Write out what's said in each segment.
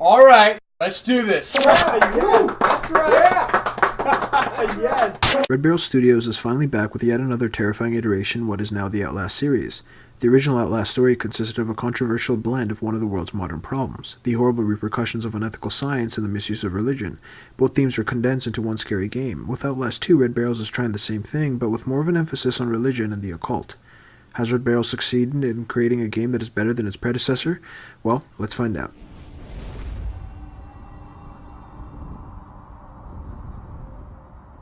All right, let's do this. Yeah, yes, that's right. Yeah. Yes. Red Barrel Studios is finally back with yet another terrifying iteration in what is now the Outlast series. The original Outlast story consisted of a controversial blend of one of the world's modern problems, the horrible repercussions of unethical science and the misuse of religion. Both themes were condensed into one scary game. With Outlast 2, Red Barrels is trying the same thing, but with more of an emphasis on religion and the occult. Has Red Barrel succeeded in creating a game that is better than its predecessor? Well, let's find out.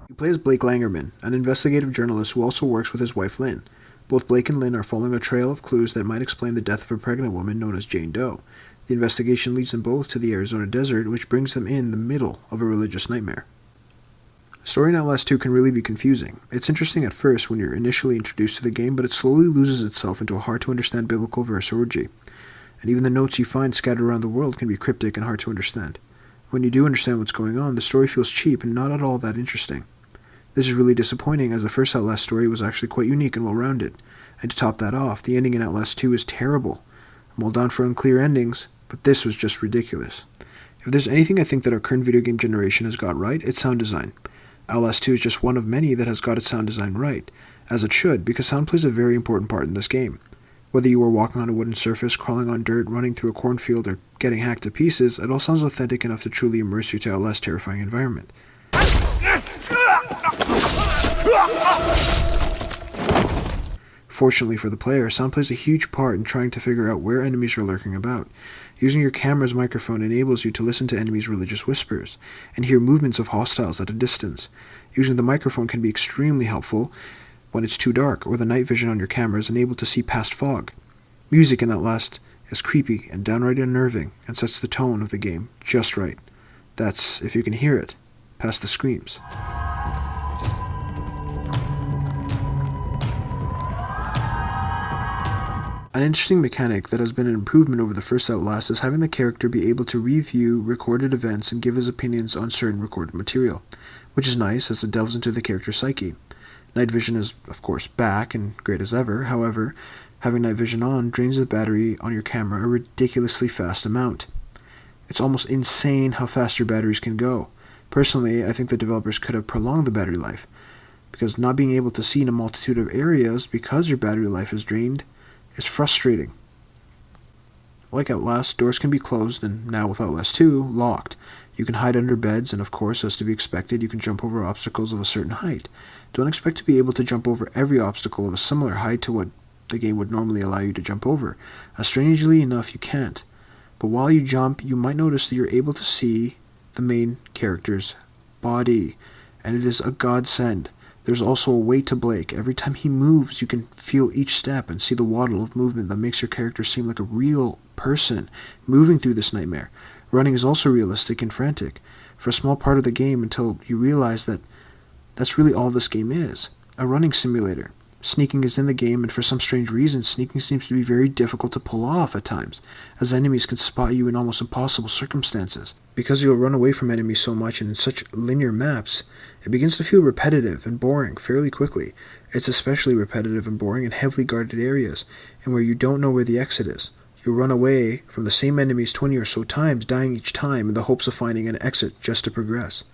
You play as Blake Langerman, an investigative journalist who also works with his wife Lynn. Both Blake and Lynn are following a trail of clues that might explain the death of a pregnant woman known as Jane Doe. The investigation leads them both to the Arizona desert, which brings them in the middle of a religious nightmare. Story in Outlast 2 can really be confusing. It's interesting at first when you're initially introduced to the game, but it slowly loses itself into a hard-to-understand biblical verse orgy. And even the notes you find scattered around the world can be cryptic and hard to understand. When you do understand what's going on, the story feels cheap and not at all that interesting. This is really disappointing, as the first Outlast story was actually quite unique and well-rounded. And to top that off, the ending in Outlast 2 is terrible. I'm all down for unclear endings, but this was just ridiculous. If there's anything I think that our current video game generation has got right, it's sound design. Outlast 2 is just one of many that has got its sound design right, as it should, because sound plays a very important part in this game. Whether you are walking on a wooden surface, crawling on dirt, running through a cornfield, or getting hacked to pieces, it all sounds authentic enough to truly immerse you to Outlast's terrifying environment. Fortunately for the player, sound plays a huge part in trying to figure out where enemies are lurking about. Using your camera's microphone enables you to listen to enemies' religious whispers, and hear movements of hostiles at a distance. Using the microphone can be extremely helpful when it's too dark, or the night vision on your camera is unable to see past fog. Music in Outlast is creepy and downright unnerving, and sets the tone of the game just right. That's if you can hear it, past the screams. An interesting mechanic that has been an improvement over the first Outlast is having the character be able to review recorded events and give his opinions on certain recorded material, which is nice as it delves into the character's psyche. Night vision is, of course, back and great as ever. However, having night vision on drains the battery on your camera a ridiculously fast amount. It's almost insane how fast your batteries can go. Personally, I think the developers could have prolonged the battery life, because not being able to see in a multitude of areas because your battery life is drained is frustrating. Like Outlast, doors can be closed, and now with Outlast 2, locked. You can hide under beds, and of course, as to be expected, you can jump over obstacles of a certain height. Don't expect to be able to jump over every obstacle of a similar height to what the game would normally allow you to jump over, as strangely enough you can't. But while you jump, you might notice that you're able to see the main character's body, and it is a godsend. There's also a weight to Blake. Every time he moves, you can feel each step and see the waddle of movement that makes your character seem like a real person moving through this nightmare. Running is also realistic and frantic for a small part of the game until you realize that that's really all this game is, a running simulator. Sneaking is in the game, and for some strange reason, sneaking seems to be very difficult to pull off at times, as enemies can spot you in almost impossible circumstances. Because you'll run away from enemies so much and in such linear maps, it begins to feel repetitive and boring fairly quickly. It's especially repetitive and boring in heavily guarded areas, and where you don't know where the exit is. You'll run away from the same enemies 20 or so times, dying each time in the hopes of finding an exit just to progress.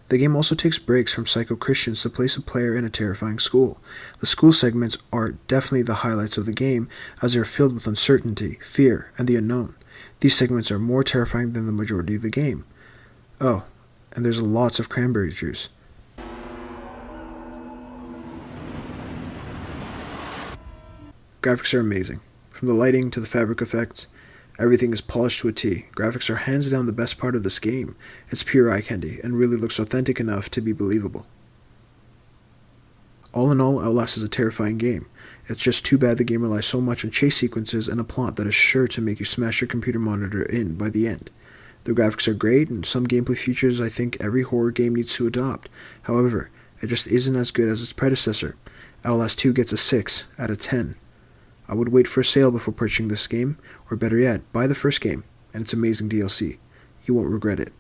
The game also takes breaks from Psycho Christians to place a player in a terrifying school. The school segments are definitely the highlights of the game, as they are filled with uncertainty, fear, and the unknown. These segments are more terrifying than the majority of the game. Oh, and there's lots of cranberry juice. Graphics are amazing. From the lighting to the fabric effects, everything is polished to a T. Graphics are hands down the best part of this game. It's pure eye candy, and really looks authentic enough to be believable. All in all, Outlast is a terrifying game. It's just too bad the game relies so much on chase sequences and a plot that is sure to make you smash your computer monitor in by the end. The graphics are great, and some gameplay features I think every horror game needs to adopt. However, it just isn't as good as its predecessor. Outlast 2 gets a 6 out of 10. I would wait for a sale before purchasing this game, or better yet, buy the first game and its amazing DLC. You won't regret it.